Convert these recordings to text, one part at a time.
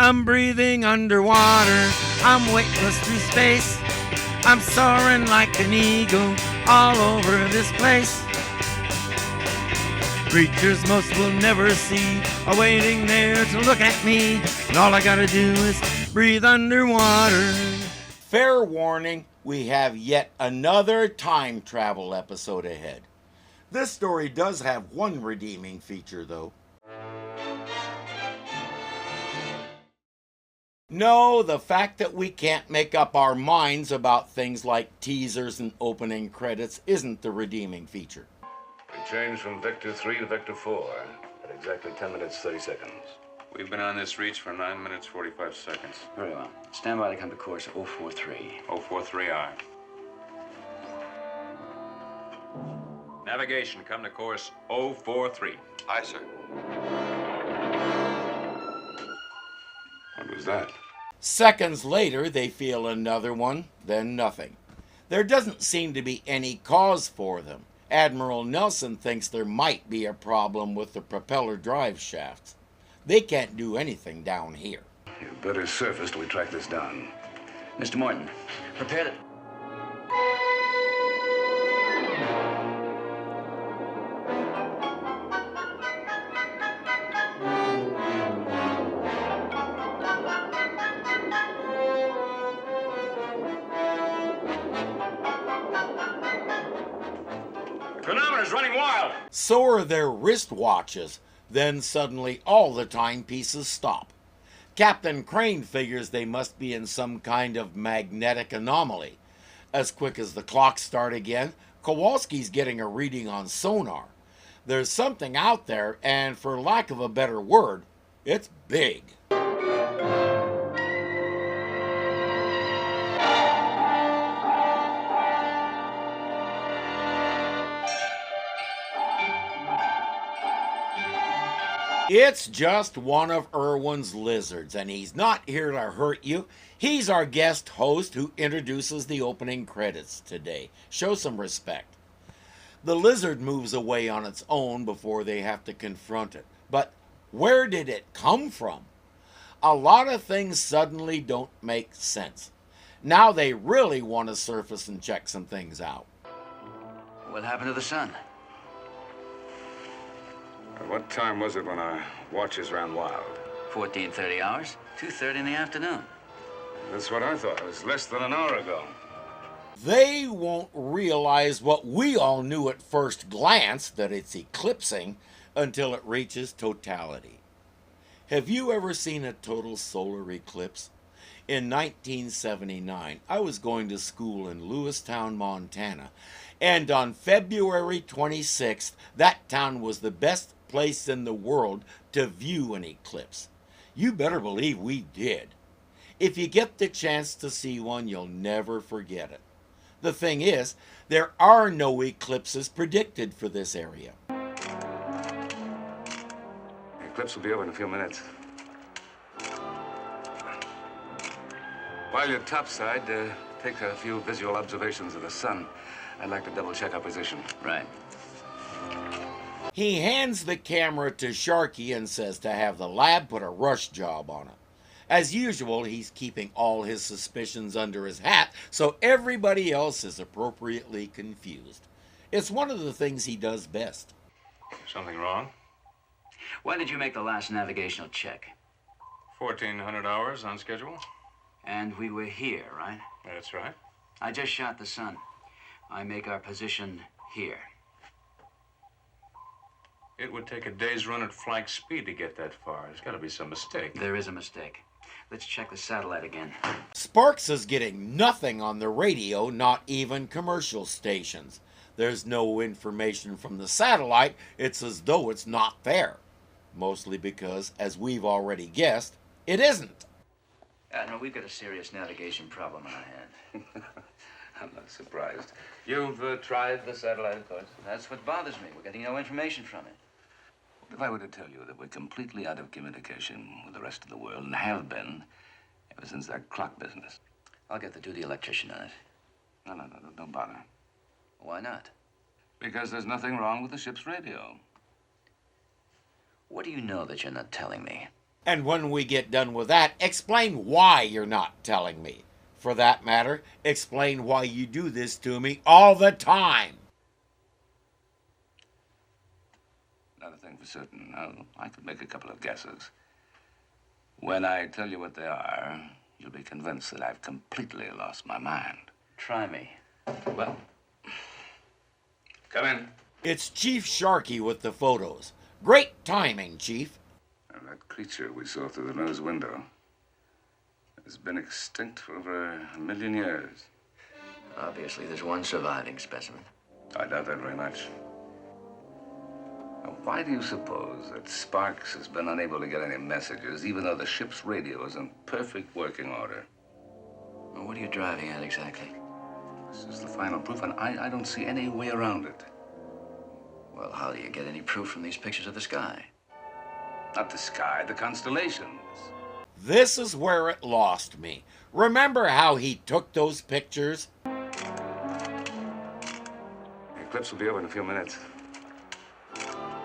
I'm breathing underwater, I'm weightless through space. I'm soaring like an eagle all over this place. Creatures most will never see are waiting there to look at me, and all I gotta do is breathe underwater. Fair warning, we have yet another time travel episode ahead. This story does have one redeeming feature, though. No, the fact that we can't make up our minds about things like teasers and opening credits isn't the redeeming feature. We changed from Vector 3 to Vector 4 at exactly 10 minutes, 30 seconds. We've been on this reach for 9 minutes, 45 seconds. Very well. Stand by to come to course 043. 043I. Navigation, come to course 043. Aye, sir. What was that? Seconds later, they feel another one, then nothing. There doesn't seem to be any cause for them. Admiral Nelson thinks there might be a problem with the propeller drive shafts. They can't do anything down here. You better surface till we track this down. Mr. Morton, prepare to... Chronometer's running wild. So are their wristwatches. Then suddenly all the timepieces stop. Captain Crane figures they must be in some kind of magnetic anomaly. As quick as the clocks start again, Kowalski's getting a reading on sonar. There's something out there, and for lack of a better word, it's big. It's just one of Irwin's lizards, and he's not here to hurt you. He's our guest host who introduces the opening credits today. Show some respect. The lizard moves away on its own before they have to confront it. But where did it come from? A lot of things suddenly don't make sense. Now they really want to surface and check some things out. What happened to the sun? What time was it when our watches ran wild? 14:30 hours, 2:30 in the afternoon. That's what I thought. It was less than an hour ago. They won't realize what we all knew at first glance, that it's eclipsing, until it reaches totality. Have you ever seen a total solar eclipse? In 1979, I was going to school in Lewistown, Montana, and on February 26th, that town was the best place in the world to view an eclipse. You better believe we did. If you get the chance to see one, you'll never forget it. The thing is, there are no eclipses predicted for this area. The eclipse will be over in a few minutes. While you're topside, take a few visual observations of the sun. I'd like to double-check our position. Right. He hands the camera to Sharky and says to have the lab put a rush job on it. As usual, he's keeping all his suspicions under his hat, so everybody else is appropriately confused. It's one of the things he does best. Something wrong? When did you make the last navigational check? 1400 hours on schedule. And we were here, right? That's right. I just shot the sun. I make our position here. It would take a day's run at flank speed to get that far. There's got to be some mistake. There is a mistake. Let's check the satellite again. Sparks is getting nothing on the radio, not even commercial stations. There's no information from the satellite. It's as though it's not there. Mostly because, as we've already guessed, it isn't. No, we've got a serious navigation problem on our hand. I'm not surprised. You've tried the satellite, of course. That's what bothers me. We're getting no information from it. What if I were to tell you that we're completely out of communication with the rest of the world, and have been ever since that clock business? I'll get the duty electrician on it. No, don't bother. Why not? Because there's nothing wrong with the ship's radio. What do you know that you're not telling me? And when we get done with that, explain why you're not telling me. For that matter, explain why you do this to me all the time. Another thing for certain, I could make a couple of guesses. When I tell you what they are, you'll be convinced that I've completely lost my mind. Try me. Well, come in. It's Chief Sharkey with the photos. Great timing, Chief. And that creature we saw through the nose window has been extinct for over 1 million years. Obviously, there's one surviving specimen. I doubt that very much. Now, why do you suppose that Sparks has been unable to get any messages, even though the ship's radio is in perfect working order? Well, what are you driving at exactly? This is the final proof, and I don't see any way around it. Well, how do you get any proof from these pictures of the sky? Not the sky, the constellations. This is where it lost me. Remember how he took those pictures? The eclipse will be over in a few minutes.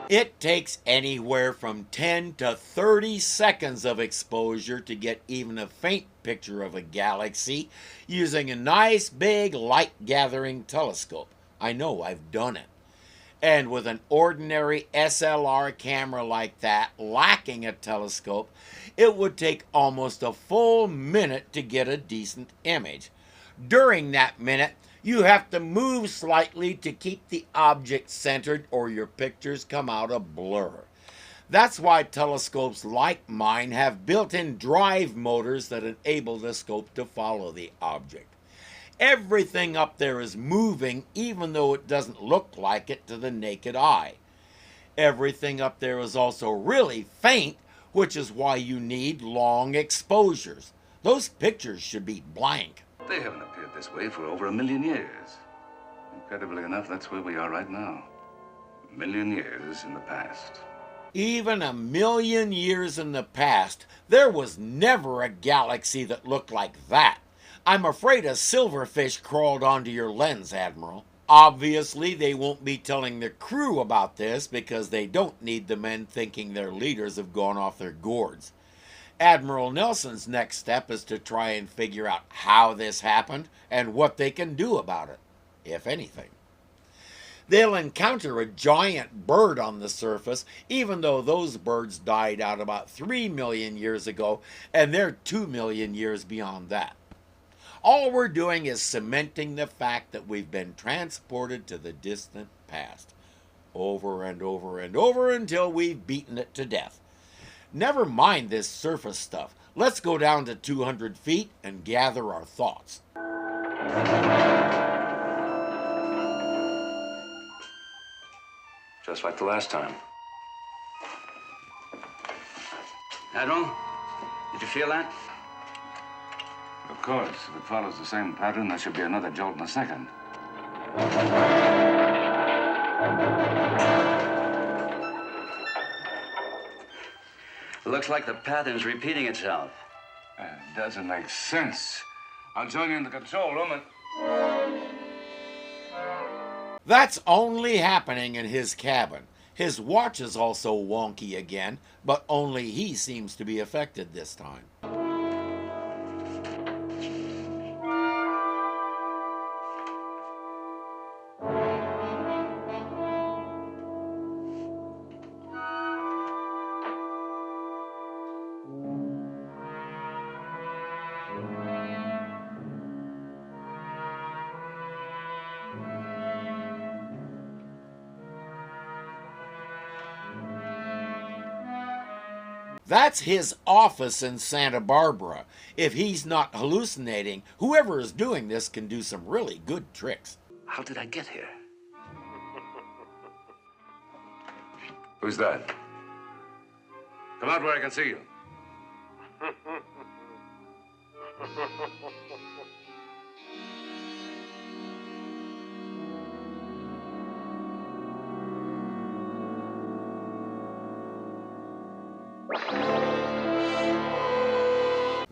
It takes anywhere from 10 to 30 seconds of exposure to get even a faint picture of a galaxy using a nice big light-gathering telescope. I know, I've done it. And with an ordinary SLR camera like that, lacking a telescope, it would take almost a full minute to get a decent image. During that minute, you have to move slightly to keep the object centered or your pictures come out a blur. That's why telescopes like mine have built-in drive motors that enable the scope to follow the object. Everything up there is moving even though it doesn't look like it to the naked eye. Everything up there is also really faint, which is why you need long exposures. Those pictures should be blank. They haven't appeared this way for over 1 million years. Incredibly enough, that's where we are right now. 1 million years in the past. Even 1 million years in the past, there was never a galaxy that looked like that. I'm afraid a silverfish crawled onto your lens, Admiral. Obviously, they won't be telling the crew about this because they don't need the men thinking their leaders have gone off their gourds. Admiral Nelson's next step is to try and figure out how this happened and what they can do about it, if anything. They'll encounter a giant bird on the surface, even though those birds died out about 3 million years ago, and they're 2 million years beyond that. All we're doing is cementing the fact that we've been transported to the distant past, over and over and over until we've beaten it to death. Never mind this surface stuff. Let's go down to 200 feet and gather our thoughts. Just like the last time. Admiral, did you feel that? Of course, if it follows the same pattern, there should be another jolt in a second. Looks like the pattern's repeating itself. It doesn't make sense. I'll join you in the control room and... That's only happening in his cabin. His watch is also wonky again, but only he seems to be affected this time. That's his office in Santa Barbara. If he's not hallucinating, whoever is doing this can do some really good tricks. How did I get here? Who's that? Come out where I can see you.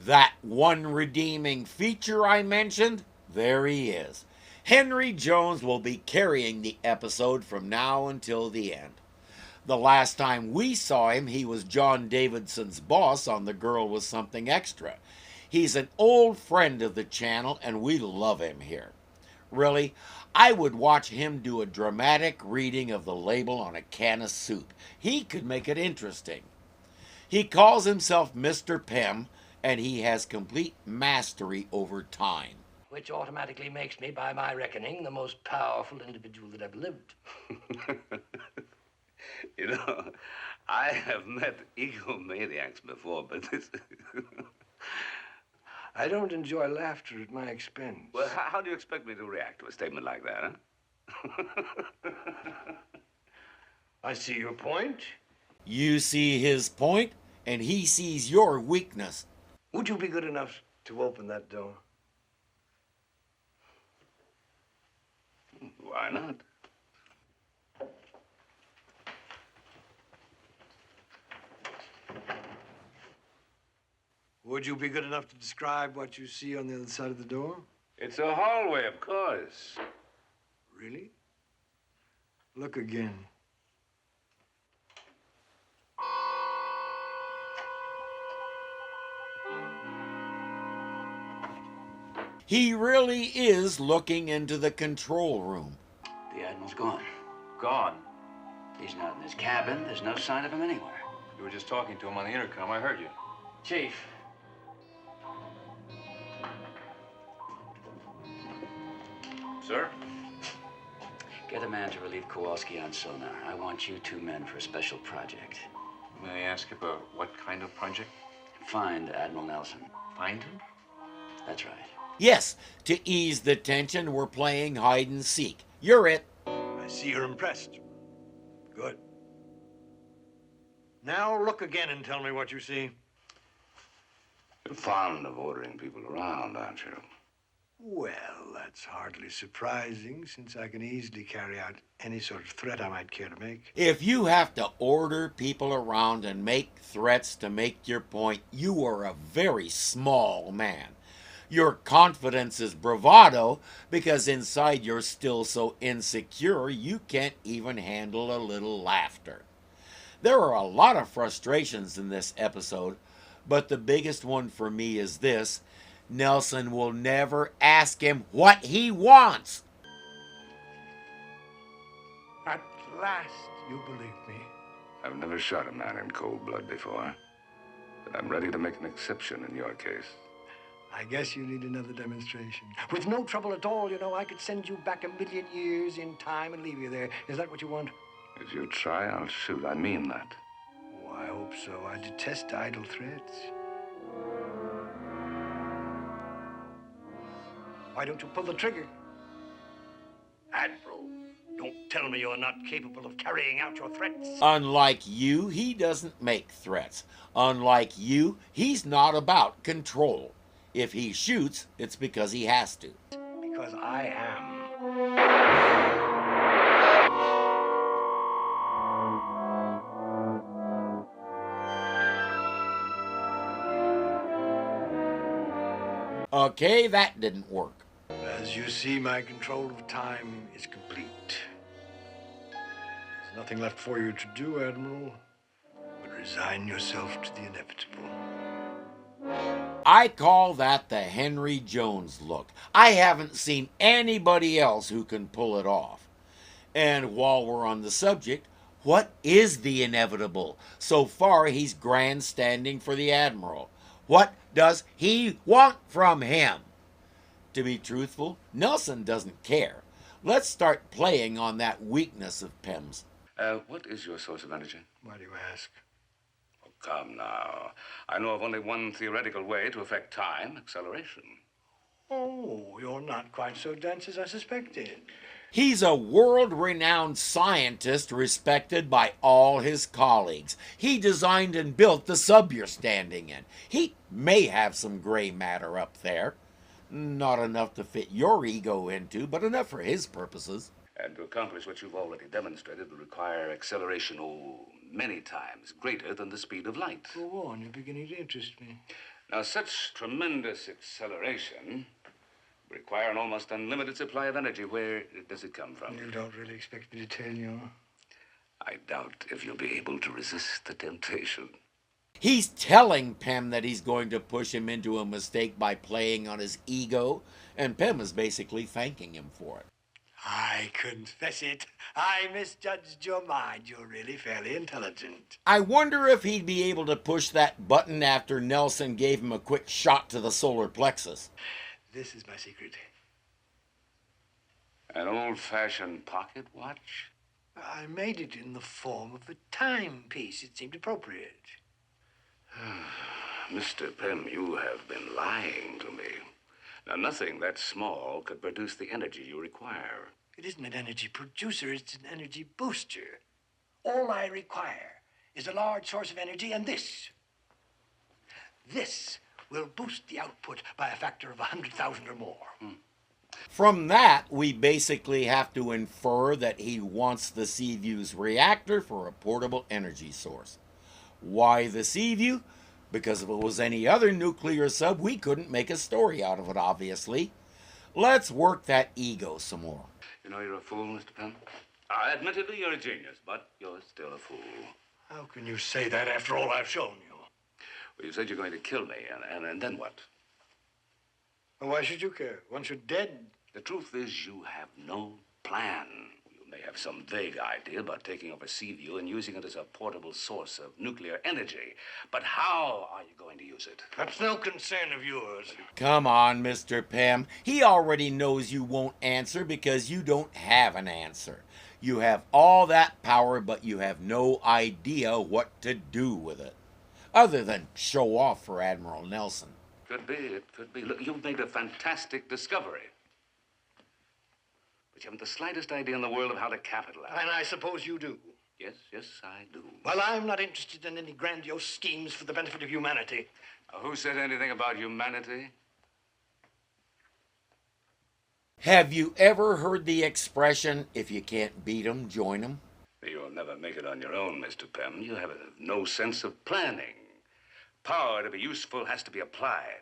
That one redeeming feature I mentioned, there he is. Henry Jones will be carrying the episode from now until the end. The last time we saw him, he was John Davidson's boss on The Girl with Something Extra. He's an old friend of the channel, and we love him here. Really, I would watch him do a dramatic reading of the label on a can of soup. He could make it interesting. He calls himself Mr. Pym, and he has complete mastery over time. Which automatically makes me, by my reckoning, the most powerful individual that ever lived. You know, I have met egomaniacs before, but this... I don't enjoy laughter at my expense. Well, how do you expect me to react to a statement like that, huh? I see your point. You see his point, and he sees your weakness. Would you be good enough to open that door? Why not? Would you be good enough to describe what you see on the other side of the door? It's a hallway, of course. Really? Look again. He really is looking into the control room. The Admiral's gone. Gone. He's not in his cabin. There's no sign of him anywhere. You were just talking to him on the intercom. I heard you. Chief. Sir? Get a man to relieve Kowalski on sonar. I want you two men for a special project. May I ask about what kind of project? Find Admiral Nelson. Find him? That's right. Yes, to ease the tension, we're playing hide and seek. You're it. I see you're impressed. Good. Now look again and tell me what you see. You're fond of ordering people around, aren't you? Well, that's hardly surprising, since I can easily carry out any sort of threat I might care to make. If you have to order people around and make threats to make your point, you are a very small man. Your confidence is bravado because inside you're still so insecure you can't even handle a little laughter. There are a lot of frustrations in this episode, but the biggest one for me is this: Nelson will never ask him what he wants. At last, you believe me. I've never shot a man in cold blood before, but I'm ready to make an exception in your case. I guess you need another demonstration. With no trouble at all, you know, I could send you back 1,000,000 years in time and leave you there. Is that what you want? If you try, I'll shoot. I mean that. Oh, I hope so. I detest idle threats. Why don't you pull the trigger? Admiral, don't tell me you're not capable of carrying out your threats. Unlike you, he doesn't make threats. Unlike you, he's not about control. If he shoots, it's because he has to. Because I am. Okay, that didn't work. As you see, my control of time is complete. There's nothing left for you to do, Admiral, but resign yourself to the inevitable. I call that the Henry Jones look. I haven't seen anybody else who can pull it off. And while we're on the subject, what is the inevitable? So far, he's grandstanding for the Admiral. What does he want from him? To be truthful, Nelson doesn't care. Let's start playing on that weakness of Pym's. What is your source of energy? Why do you ask? Oh, come now. I know of only one theoretical way to affect time: acceleration. Oh, you're not quite so dense as I suspected. He's a world-renowned scientist respected by all his colleagues. He designed and built the sub you're standing in. He may have some gray matter up there. Not enough to fit your ego into, but enough for his purposes. And to accomplish what you've already demonstrated would require acceleration, many times greater than the speed of light. Go on, you're beginning to interest me. Now, such tremendous acceleration would require an almost unlimited supply of energy. Where does it come from? You don't really expect me to tell you? I doubt if you'll be able to resist the temptation. He's telling Pym that he's going to push him into a mistake by playing on his ego, and Pym is basically thanking him for it. I confess it. I misjudged your mind. You're really fairly intelligent. I wonder if he'd be able to push that button after Nelson gave him a quick shot to the solar plexus. This is my secret. An old-fashioned pocket watch? I made it in the form of a timepiece. It seemed appropriate. Mr. Pym, you have been lying to me. Now, nothing that small could produce the energy you require. It isn't an energy producer, it's an energy booster. All I require is a large source of energy, and this will boost the output by a factor of 100,000 or more. From that, we basically have to infer that he wants the Seaview's reactor for a portable energy source. Why the Seaview? Because if it was any other nuclear sub, we couldn't make a story out of it, obviously. Let's work that ego some more. You know you're a fool, Mr. Pym. Admittedly, you're a genius, but you're still a fool. How can you say that after all I've shown you? Well, you said you're going to kill me, and then what? Well, why should you care? Once you're dead. The truth is you have no plan. You may have some vague idea about taking over Seaview and using it as a portable source of nuclear energy. But how are you going to use it? That's no concern of yours. Come on, Mr. Pym. He already knows you won't answer because you don't have an answer. You have all that power, but you have no idea what to do with it. Other than show off for Admiral Nelson. Could be, it could be. Look, you've made a fantastic discovery. But you haven't the slightest idea in the world of how to capitalize. And I suppose you do. Yes, I do. Well, I'm not interested in any grandiose schemes for the benefit of humanity. Who said anything about humanity? Have you ever heard the expression, if you can't beat 'em, join 'em? You'll never make it on your own, Mr. Pym. You have no sense of planning. Power to be useful has to be applied.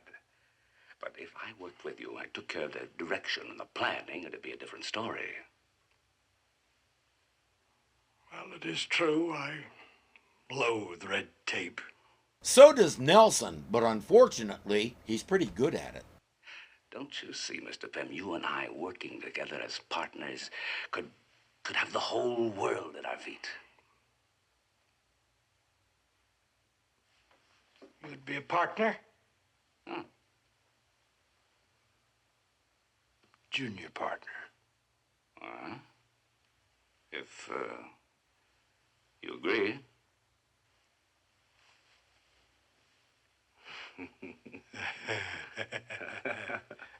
But if I worked with you, I took care of the direction and the planning, it'd be a different story. Well, it is true. I loathe red tape. So does Nelson, but unfortunately, he's pretty good at it. Don't you see, Mr. Pym, you and I working together as partners could have the whole world at our feet. You'd be a partner? Huh. Junior partner. If you agree.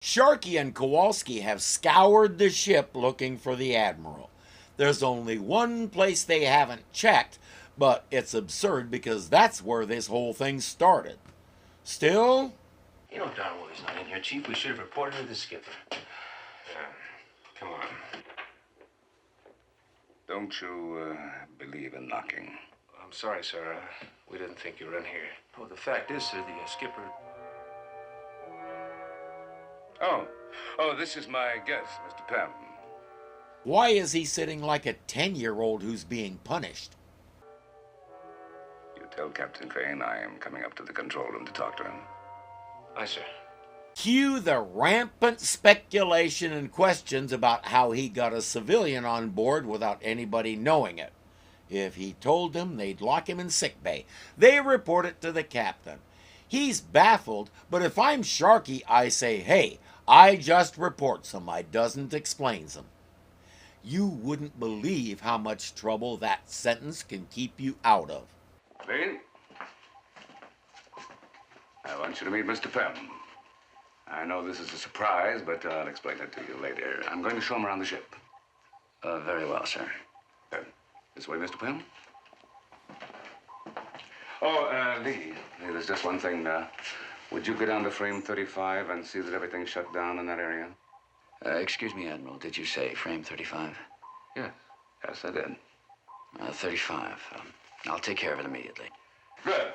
Sharkey and Kowalski have scoured the ship looking for the Admiral. There's only one place they haven't checked, but it's absurd because that's where this whole thing started. Still, You know darn well he's not in here, Chief. We should have reported to the skipper. Come on. Don't you believe in knocking? I'm sorry, sir. We didn't think you were in here. Oh, the fact is, sir, the skipper... Oh, this is my guest, Mr. Pym. why is he sitting like a 10-year-old who's being punished? You tell Captain Crane I am coming up to the control room to talk to him. Aye, sir. Cue the rampant speculation and questions about how he got a civilian on board without anybody knowing it. If he told them, they'd lock him in sickbay. They report it to the captain. He's baffled, but if I'm Sharkey, I say, hey, I just reports them, I doesn't explains them. You wouldn't believe how much trouble that sentence can keep you out of. Crane, I want you to meet Mr. Pym. I know this is a surprise, but I'll explain it to you later. I'm going to show him around the ship. Very well, sir. Good. This way, Mr. Pym. Oh, Lee, there's just one thing. Would you go down to frame 35 and see that everything's shut down in that area? Excuse me, Admiral. Did you say frame 35? Yes. Yes, I did. 35. I'll take care of it immediately. Good.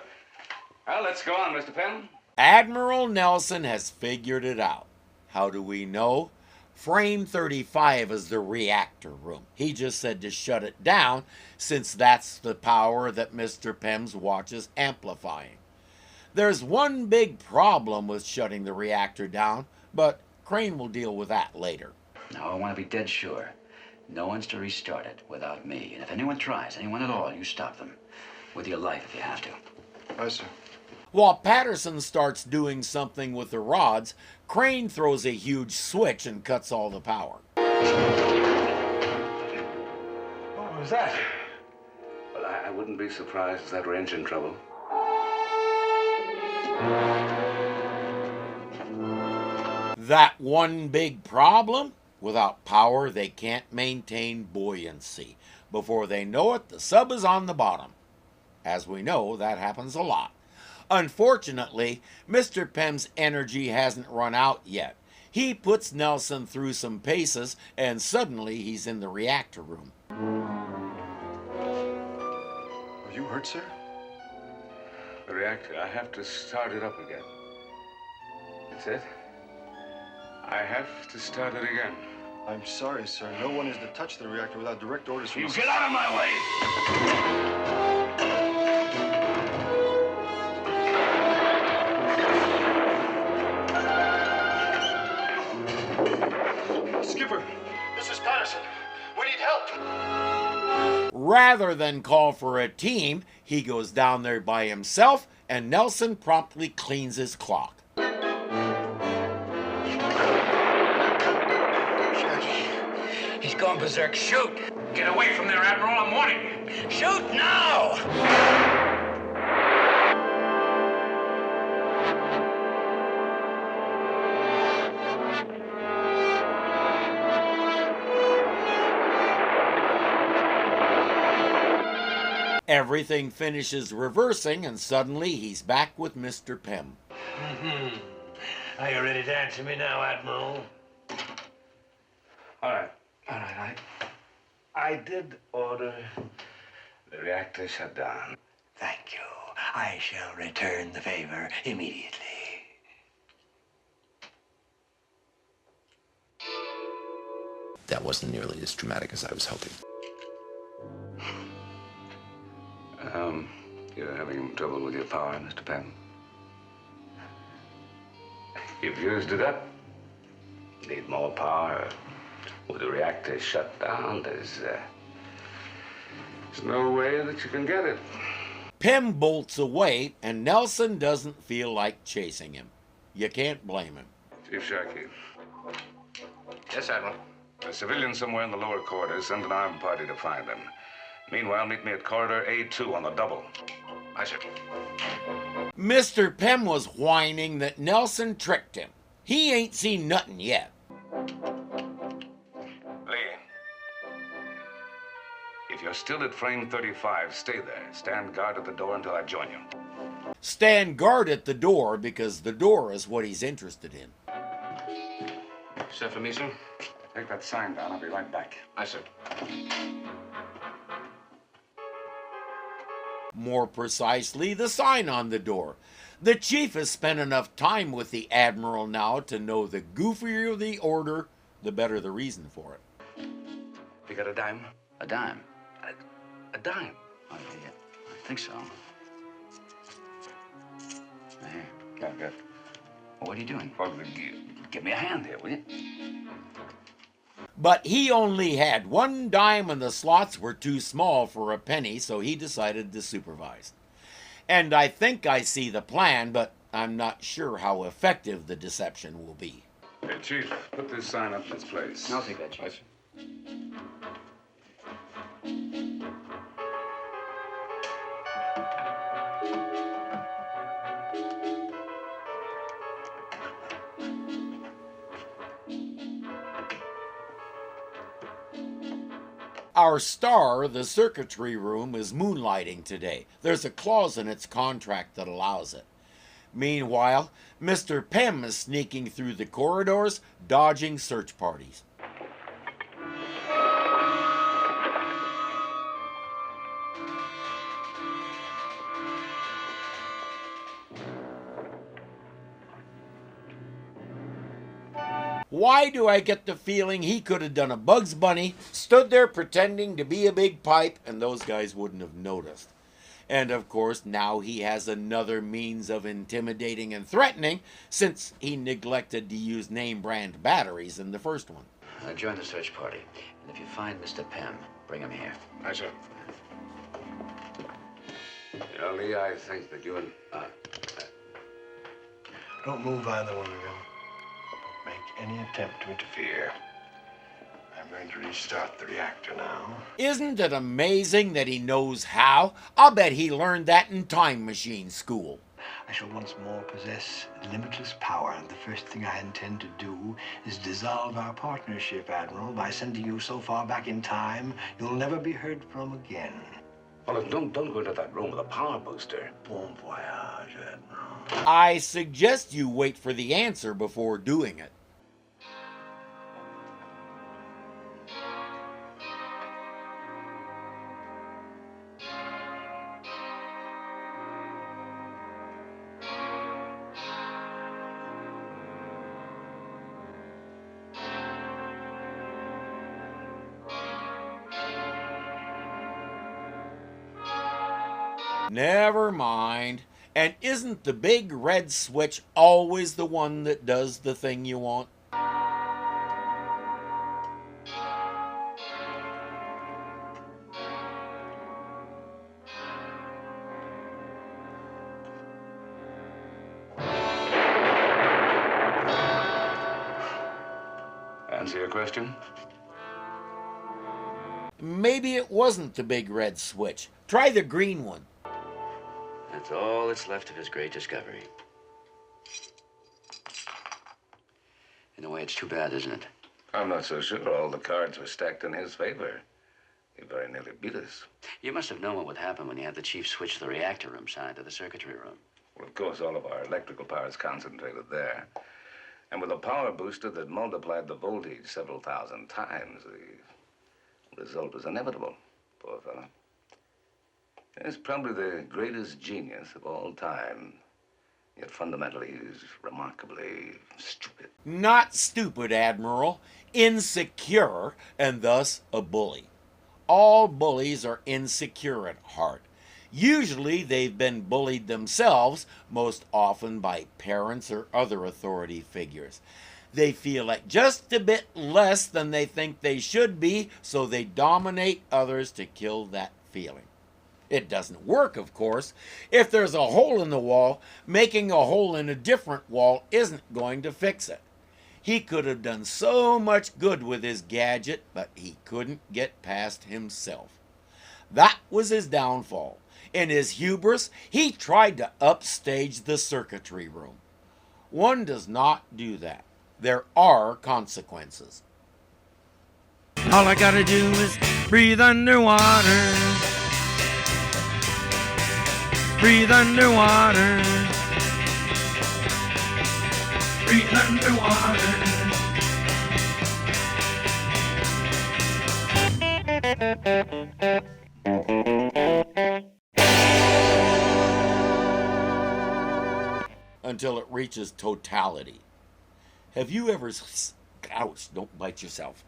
Well, let's go on, Mr. Pym. Admiral Nelson has figured it out. How do we know? Frame 35 is the reactor room. He just said to shut it down since that's the power that Mr. Pym's watch is amplifying. There's one big problem with shutting the reactor down, but Crane will deal with that later. Now, I want to be dead sure. No one's to restart it without me. And if anyone tries, anyone at all, you stop them. With your life if you have to. Aye, sir. While Patterson starts doing something with the rods, Crane throws a huge switch and cuts all the power. What was that? Well, I wouldn't be surprised if that were engine trouble. That one big problem? Without power, they can't maintain buoyancy. Before they know it, the sub is on the bottom. As we know, that happens a lot. Unfortunately, Mr. Pym's energy hasn't run out yet. He puts Nelson through some paces, and suddenly he's in the reactor room. Are you hurt, sir? The reactor, I have to start it up again. That's it? I have to start it again. I'm sorry, sir. No one is to touch the reactor without direct orders from You the... get out of my way! Skipper, this is Patterson. We need help. Rather than call for a team, he goes down there by himself, and Nelson promptly cleans his clock. He's going berserk. Shoot! Get away from there, Admiral. I'm warning you. Shoot now! Everything finishes reversing, and suddenly he's back with Mr. Pym. Are you ready to answer me now, Admiral? All right. I did order the reactor shut down. Thank you. I shall return the favor immediately. That wasn't nearly as dramatic as I was hoping. You're having trouble with your power, Mr. Pym? You've used it up. Need more power. With the reactor shut down, there's no way that you can get it. Pym bolts away, and Nelson doesn't feel like chasing him. You can't blame him. Chief Sharkey, Yes, Admiral. a civilian somewhere in the lower quarters. Send an armed party to find them. Meanwhile, meet me at corridor A2 on the double. Aye, sir. Mr. Pym was whining that Nelson tricked him. He ain't seen nothing yet. Lee, if you're still at frame 35, stay there. Stand guard at the door until I join you. Stand guard at the door because the door is what he's interested in. Sir, for me, sir? Take that sign down. I'll be right back. Aye, sir. More precisely, the sign on the door. The chief has spent enough time with the Admiral now to know the goofier the order, the better the reason for it. You got a dime? A dime. A dime? Oh, yeah. I think so. There. Got it. Well, what are you doing? Well, give me a hand here, will you? But he only had one dime and the slots were too small for a penny, so he decided to supervise. And I think I see the plan, but I'm not sure how effective the deception will be. Hey, Chief, put this sign up in its place. I'll take that, Chief. Aye, sir. Our star, the circuitry room, is moonlighting today. There's a clause in its contract that allows it. Meanwhile, Mr. Pym is sneaking through the corridors, dodging search parties. Why do I get the feeling he could have done a Bugs Bunny, stood there pretending to be a big pipe, and those guys wouldn't have noticed? And of course, now he has another means of intimidating and threatening, since he neglected to use name brand batteries in the first one. Join the search party. And if you find Mr. Pym, bring him here. Aye, sir. You know, Lee, I think that you and... Don't move either one of you. Make any attempt to interfere. I'm going to restart the reactor now. Isn't it amazing that he knows how? I'll bet he learned that in time machine school. I shall once more possess limitless power, and the first thing I intend to do is dissolve our partnership, Admiral, by sending you so far back in time you'll never be heard from again. Oh, look, don't go into that room with a power booster. Bon voyage, Admiral. I suggest you wait for the answer before doing it. Never mind. And isn't the big red switch always the one that does the thing you want? Answer your question? Maybe it wasn't the big red switch. Try the green one. That's all that's left of his great discovery. In a way, it's too bad, isn't it? I'm not so sure all the cards were stacked in his favor. He very nearly beat us. You must have known what would happen when you had the chief switch the reactor room side to the circuitry room. Well, of course, all of our electrical power is concentrated there. And with a power booster that multiplied the voltage several thousand times, the result was inevitable. Poor fellow. He's probably the greatest genius of all time. Yet fundamentally, he's remarkably stupid. Not stupid, Admiral. Insecure, and thus a bully. All bullies are insecure at heart. Usually they've been bullied themselves, most often by parents or other authority figures. They feel like just a bit less than they think they should be, so they dominate others to kill that feeling. It doesn't work, of course. If there's a hole in the wall, making a hole in a different wall isn't going to fix it. He could have done so much good with his gadget, but he couldn't get past himself. That was his downfall. In his hubris, he tried to upstage the circuitry room. One does not do that. There are consequences. All I gotta do is breathe underwater. Breathe underwater. Breathe underwater. Until it reaches totality. Have you ever... Ouch, don't bite yourself.